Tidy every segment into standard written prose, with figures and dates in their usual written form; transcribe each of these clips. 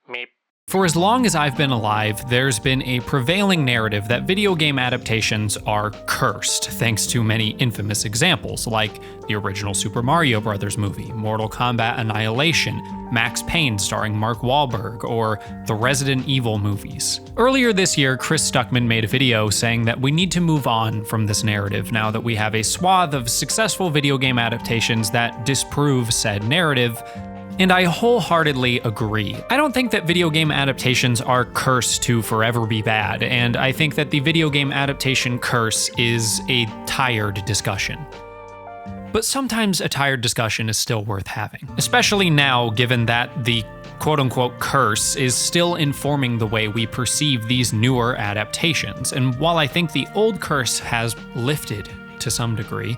Meep. For as long as I've been alive, there's been a prevailing narrative that video game adaptations are cursed, thanks to many infamous examples, like the original Super Mario Bros. Movie, Mortal Kombat Annihilation, Max Payne starring Mark Wahlberg, or the Resident Evil movies. Earlier this year, Chris Stuckman made a video saying that we need to move on from this narrative now that we have a swath of successful video game adaptations that disprove said narrative. And I wholeheartedly agree. I don't think that video game adaptations are cursed to forever be bad, and I think that the video game adaptation curse is a tired discussion. But sometimes a tired discussion is still worth having, especially now given that the quote-unquote curse is still informing the way we perceive these newer adaptations. And while I think the old curse has lifted to some degree,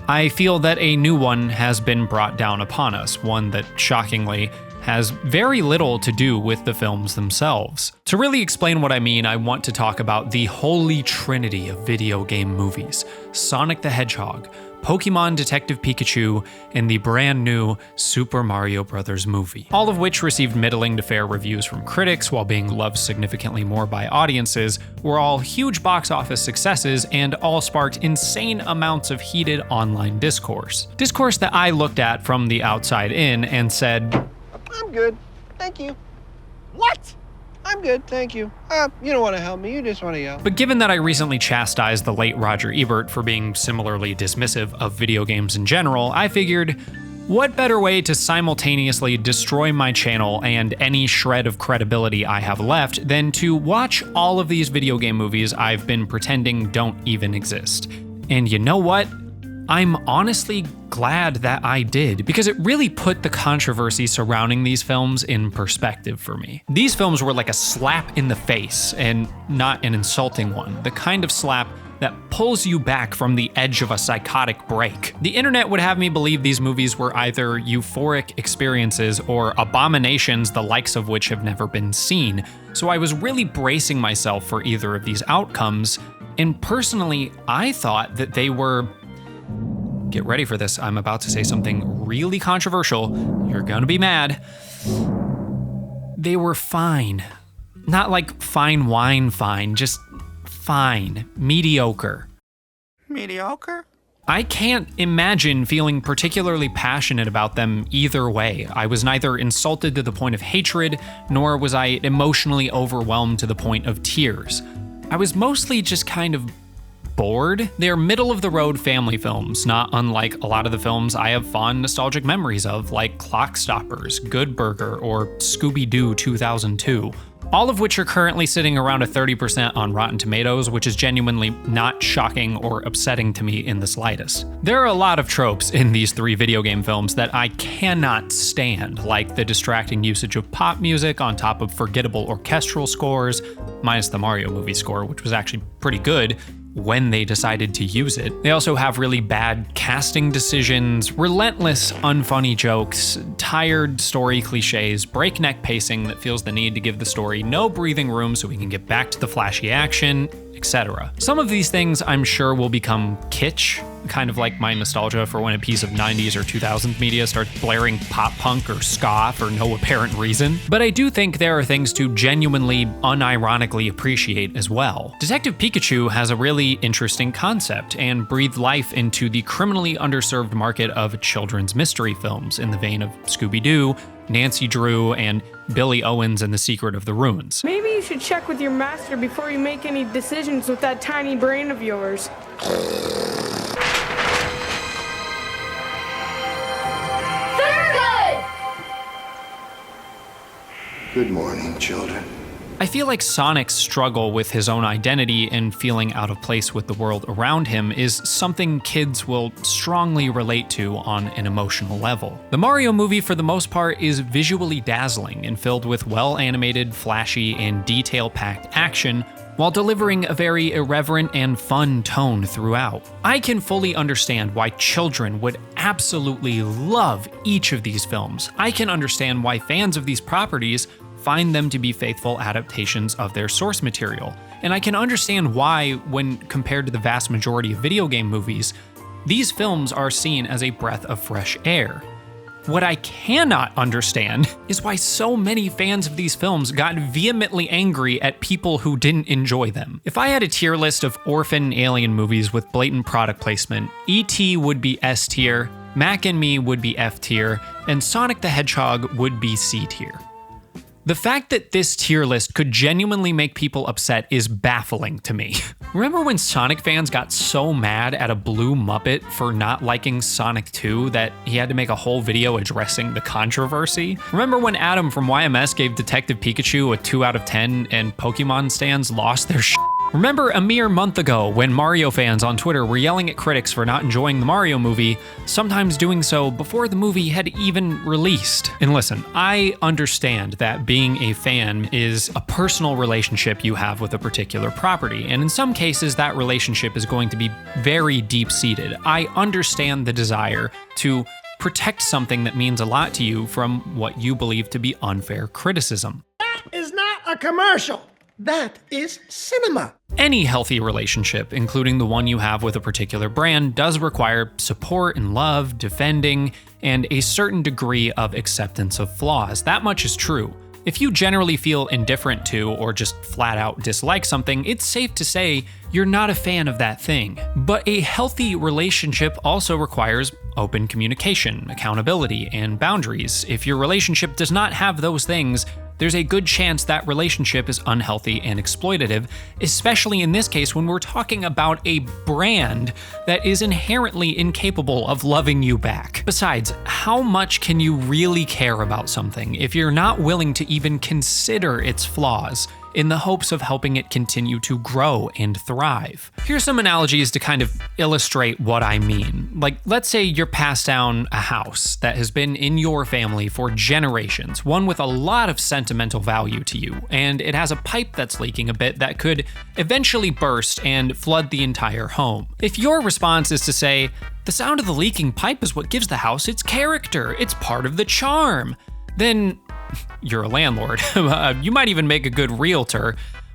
I feel that a new one has been brought down upon us, one that, shockingly, has very little to do with the films themselves. To really explain what I mean, I want to talk about the holy trinity of video game movies: Sonic the Hedgehog, POKÉMON Detective Pikachu, and the brand new Super Mario Bros. Movie. All of which received middling to fair reviews from critics while being loved significantly more by audiences, were all huge box office successes and all sparked insane amounts of heated online discourse. Discourse that I looked at from the outside in and said, I'm good, thank you. What? I'm good, thank you. You don't want to help me, you just want to yell. But given that I recently chastised the late Roger Ebert for being similarly dismissive of video games in general, I figured, what better way to simultaneously destroy my channel and any shred of credibility I have left than to watch all of these video game movies I've been pretending don't even exist. And you know what? I'm honestly glad that I did, because it really put the controversy surrounding these films in perspective for me. These films were like a slap in the face, and not an insulting one, the kind of slap that pulls you back from the edge of a psychotic break. The internet would have me believe these movies were either euphoric experiences or abominations the likes of which have never been seen, so I was really bracing myself for either of these outcomes, and personally, I thought that they were— get ready for this, I'm about to say something really controversial, you're gonna be mad. They were fine. Not like fine wine fine, just fine. Mediocre. Mediocre? I can't imagine feeling particularly passionate about them either way. I was neither insulted to the point of hatred, nor was I emotionally overwhelmed to the point of tears. I was mostly just kind of bored. They're middle-of-the-road family films, not unlike a lot of the films I have fond nostalgic memories of, like Clock Stoppers, Good Burger, or Scooby-Doo 2002. All of which are currently sitting around a 30% on Rotten Tomatoes, which is genuinely not shocking or upsetting to me in the slightest. There are a lot of tropes in these three video game films that I cannot stand, like the distracting usage of pop music on top of forgettable orchestral scores, minus the Mario movie score, which was actually pretty good when they decided to use it. They also have really bad casting decisions, relentless unfunny jokes, tired story cliches, breakneck pacing that feels the need to give the story no breathing room so we can get back to the flashy action, etc. Some of these things I'm sure will become kitsch, kind of like my nostalgia for when a piece of 90s or 2000s media starts blaring pop punk or ska for no apparent reason. But I do think there are things to genuinely, unironically appreciate as well. Detective Pikachu has a really interesting concept and breathed life into the criminally underserved market of children's mystery films in the vein of Scooby-Doo, Nancy Drew, and Billy Owens and the Secret of the Ruins. Maybe you should check with your master before you make any decisions with that tiny brain of yours. Good morning, children. I feel like Sonic's struggle with his own identity and feeling out of place with the world around him is something kids will strongly relate to on an emotional level. The Mario movie, for the most part, is visually dazzling and filled with well-animated, flashy, and detail-packed action, while delivering a very irreverent and fun tone throughout. I can fully understand why children would absolutely love each of these films. I can understand why fans of these properties find them to be faithful adaptations of their source material. And I can understand why, when compared to the vast majority of video game movies, these films are seen as a breath of fresh air. What I cannot understand is why so many fans of these films got vehemently angry at people who didn't enjoy them. If I had a tier list of orphan alien movies with blatant product placement, E.T. would be S tier, Mac and Me would be F tier, and Sonic the Hedgehog would be C tier. The fact that this tier list could genuinely make people upset is baffling to me. Remember when Sonic fans got so mad at a blue Muppet for not liking Sonic 2 that he had to make a whole video addressing the controversy? Remember when Adam from YMS gave Detective Pikachu a 2 out of 10 and Pokemon stands lost their shit? Remember a mere month ago when Mario fans on Twitter were yelling at critics for not enjoying the Mario movie, sometimes doing so before the movie had even released? And listen, I understand that being a fan is a personal relationship you have with a particular property, and in some cases that relationship is going to be very deep-seated. I understand the desire to protect something that means a lot to you from what you believe to be unfair criticism. That is not a commercial. That is cinema. Any healthy relationship, including the one you have with a particular brand, does require support and love, defending, and a certain degree of acceptance of flaws. That much is true. If you generally feel indifferent to or just flat out dislike something, it's safe to say you're not a fan of that thing. But a healthy relationship also requires open communication, accountability, and boundaries. If your relationship does not have those things, there's a good chance that relationship is unhealthy and exploitative, especially in this case when we're talking about a brand that is inherently incapable of loving you back. Besides, how much can you really care about something if you're not willing to even consider its flaws in the hopes of helping it continue to grow and thrive? Here's some analogies to kind of illustrate what I mean. Like, let's say you're passed down a house that has been in your family for generations, one with a lot of sentimental value to you, and it has a pipe that's leaking a bit that could eventually burst and flood the entire home. If your response is to say, the sound of the leaking pipe is what gives the house its character, it's part of the charm, then you're a landlord. You might even make a good realtor,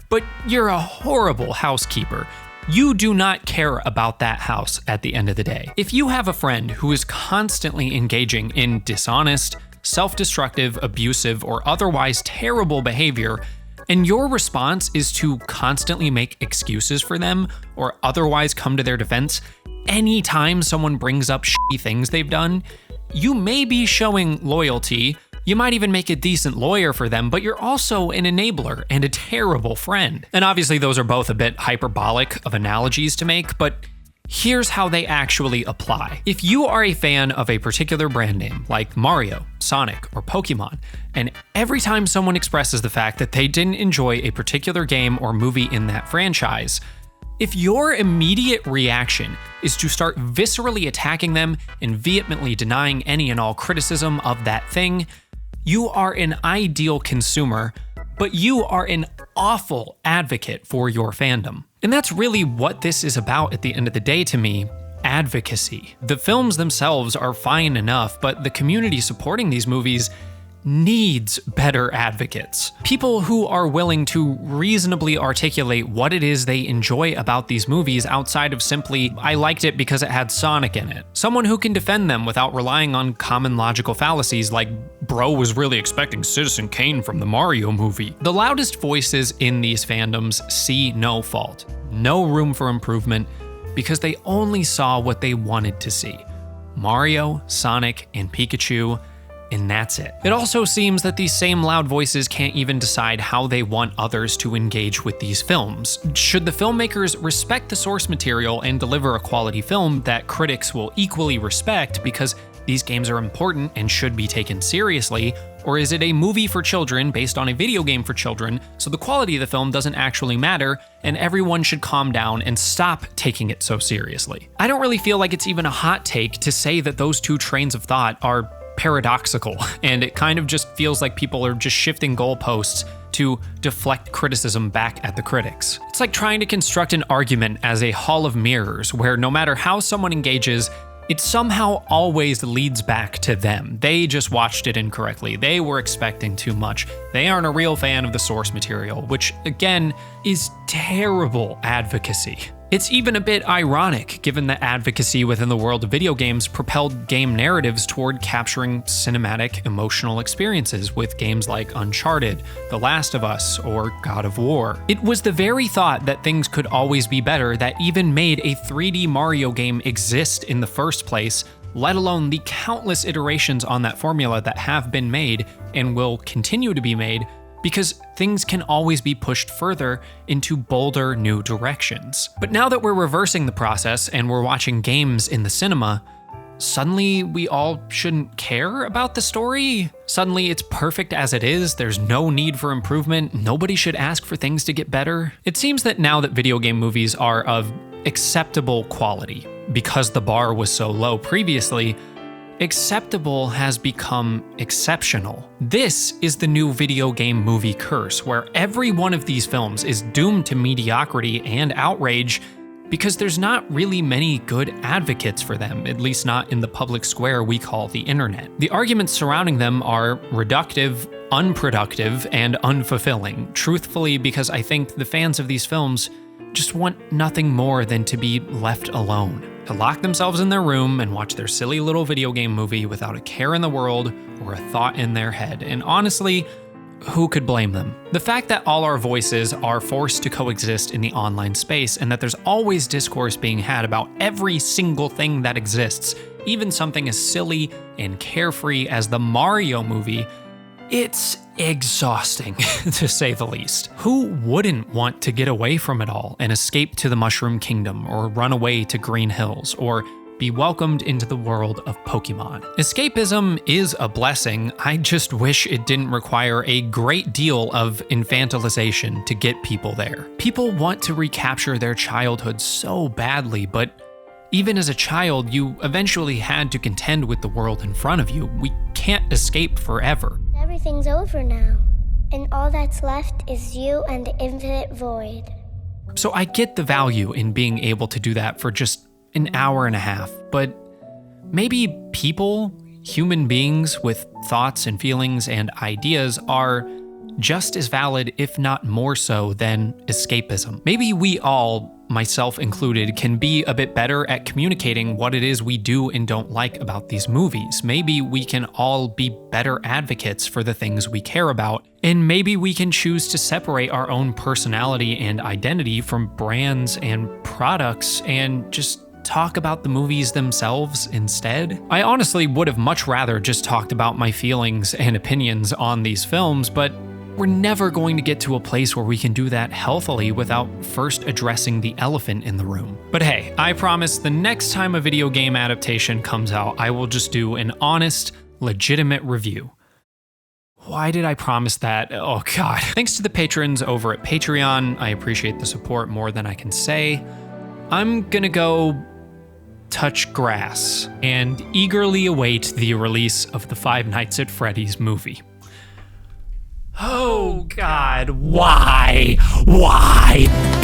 but you're a horrible housekeeper. You do not care about that house at the end of the day. If you have a friend who is constantly engaging in dishonest, self-destructive, abusive, or otherwise terrible behavior, and your response is to constantly make excuses for them or otherwise come to their defense anytime someone brings up shitty things they've done, you may be showing loyalty. You might even make a decent lawyer for them, but you're also an enabler and a terrible friend. And obviously those are both a bit hyperbolic of analogies to make, but here's how they actually apply. If you are a fan of a particular brand name, like Mario, Sonic, or Pokemon, and every time someone expresses the fact that they didn't enjoy a particular game or movie in that franchise, if your immediate reaction is to start viscerally attacking them and vehemently denying any and all criticism of that thing, you are an ideal consumer, but you are an awful advocate for your fandom. And that's really what this is about at the end of the day to me, advocacy. The films themselves are fine enough, but the community supporting these movies needs better advocates. People who are willing to reasonably articulate what it is they enjoy about these movies outside of simply, I liked it because it had Sonic in it. Someone who can defend them without relying on common logical fallacies like, bro was really expecting Citizen Kane from the Mario movie. The loudest voices in these fandoms see no fault, no room for improvement, because they only saw what they wanted to see. Mario, Sonic, and Pikachu, and that's it. It also seems that these same loud voices can't even decide how they want others to engage with these films. Should the filmmakers respect the source material and deliver a quality film that critics will equally respect because these games are important and should be taken seriously? Or is it a movie for children based on a video game for children, so the quality of the film doesn't actually matter and everyone should calm down and stop taking it so seriously? I don't really feel like it's even a hot take to say that those two trains of thought are paradoxical, and it kind of just feels like people are just shifting goalposts to deflect criticism back at the critics. It's like trying to construct an argument as a hall of mirrors where no matter how someone engages, it somehow always leads back to them. They just watched it incorrectly. They were expecting too much. They aren't a real fan of the source material, which again is terrible advocacy. It's even a bit ironic, given that advocacy within the world of video games propelled game narratives toward capturing cinematic, emotional experiences with games like Uncharted, The Last of Us, or God of War. It was the very thought that things could always be better that even made a 3D Mario game exist in the first place, let alone the countless iterations on that formula that have been made and will continue to be made, because things can always be pushed further into bolder new directions. But now that we're reversing the process and we're watching games in the cinema, suddenly we all shouldn't care about the story? Suddenly it's perfect as it is, there's no need for improvement, nobody should ask for things to get better? It seems that now that video game movies are of acceptable quality, because the bar was so low previously, acceptable has become exceptional. This is the new video game movie curse, where every one of these films is doomed to mediocrity and outrage because there's not really many good advocates for them, at least not in the public square we call the internet. The arguments surrounding them are reductive, unproductive, and unfulfilling, truthfully, because I think the fans of these films just want nothing more than to be left alone, to lock themselves in their room and watch their silly little video game movie without a care in the world or a thought in their head. And honestly, who could blame them? The fact that all our voices are forced to coexist in the online space and that there's always discourse being had about every single thing that exists, even something as silly and carefree as the Mario movie, it's exhausting, to say the least. Who wouldn't want to get away from it all and escape to the Mushroom Kingdom, or run away to Green Hills, or be welcomed into the world of Pokemon? Escapism is a blessing. I just wish it didn't require a great deal of infantilization to get people there. People want to recapture their childhood so badly, but even as a child, you eventually had to contend with the world in front of you. We can't escape forever. Everything's over now, and all that's left is you and the infinite void. So I get the value in being able to do that for just an hour and a half, but maybe people, human beings with thoughts and feelings and ideas, are just as valid, if not more so, than escapism. Maybe we all, myself included, can be a bit better at communicating what it is we do and don't like about these movies. Maybe we can all be better advocates for the things we care about, and maybe we can choose to separate our own personality and identity from brands and products and just talk about the movies themselves instead. I honestly would have much rather just talked about my feelings and opinions on these films, but we're never going to get to a place where we can do that healthily without first addressing the elephant in the room. But hey, I promise the next time a video game adaptation comes out, I will just do an honest, legitimate review. Why did I promise that? Oh God. Thanks to the patrons over at Patreon. I appreciate the support more than I can say. I'm gonna go touch grass and eagerly await the release of the Five Nights at Freddy's movie. Oh God, why? Why?